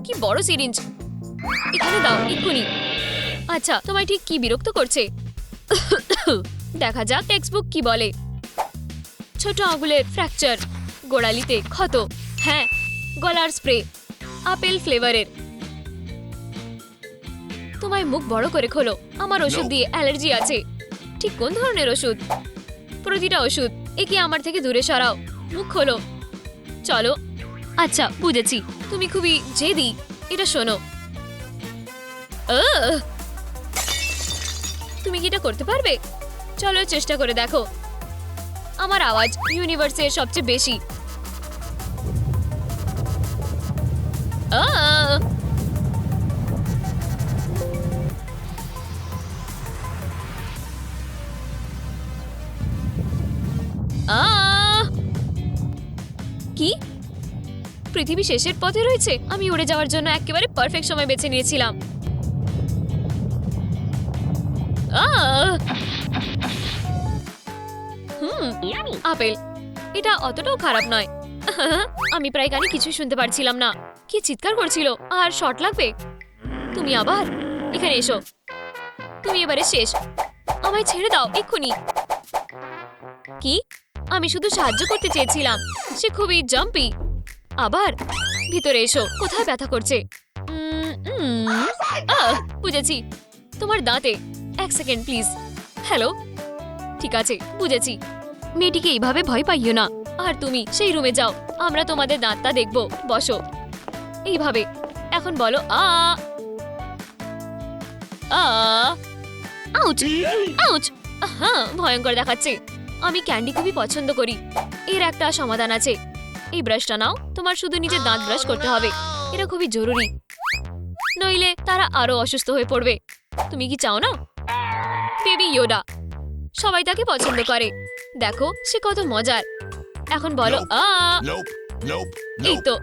কি বড় সিরিঞ্জ, এখানে দাও এক্ষুনি। আচ্ছা, তোমায় ঠিক কি বিরক্ত করছে? দেখা যাক টেক্সটবুক কি বলে। ছোট আঙুলের ফ্র্যাকচার, গোড়ালিতে ক্ষত, হ্যাঁ গলার স্প্রে, আপেল ফ্লেভারের। তোমায় মুখ বড় করে খোলো, আমার ওষুধ দিয়ে অ্যালার্জি আছে। ঠিক কোন ধরনের ওষুধ? প্রতিটা ওষুধ। একে আমার থেকে দূরে সরাও, মুখ খোলো, চলো। আচ্ছা বুঝেছি, তুমি খুবই জেদি। এটা শোনো, তুমি কি এটা করতে পারবে? চলো চেষ্টা করে দেখো। আমার আওয়াজ ইউনিভার্সের সবচেয়ে বেশি। কি পৃথিবী শেষের পথে রয়েছে? আমি উড়ে যাওয়ার জন্য একেবারে পারফেক্ট সময় বেছে নিয়েছিলাম। আপেল, এটা অতটাও খারাপ নয়। আমি প্রায় কানে কিছু শুনতে পারছিলাম না। কি চিৎকার করছিল। আর শর্ট লাগবে? তুমি আবার এখানে এসো। তুমি এবারে শেষ, আমায় ছেড়ে দাও এক্ষুনি। কি? আমি শুধু সাহায্য করতে চেয়েছিলাম। সে খুবই জাম্পি। আবার ভিতরে এসো। কোথায় ব্যথা করছে? বুঝেছি, তোমার দাঁতে। এক সেকেন্ড প্লিজ। হ্যালো, ঠিক আছে বুঝেছি। মেয়েটিকে এইভাবে ভয় পাইও না। আর তুমি সেই রুমে যাও, আমরা তোমাদের দাঁতটা দেখব। বসো এইভাবে। এখন বলো আ আ। Ouch ouch. হ্যাঁ, ভয়ঙ্কর দেখাচ্ছে। আমি ক্যান্ডি খুবই পছন্দ করি। এর একটা সমাধান আছে। এই ব্রাশটা নাও, তোমার শুধু নিজের দাঁত ব্রাশ করতে হবে। এটা খুবই জরুরি, নইলে তারা আরো অসুস্থ হয়ে পড়বে। তুমি কি চাও না? বেবি ইয়োডা, সবাই তাকে পছন্দ করে। দেখো সে কত মজার। এখন বলো আ। এই তো।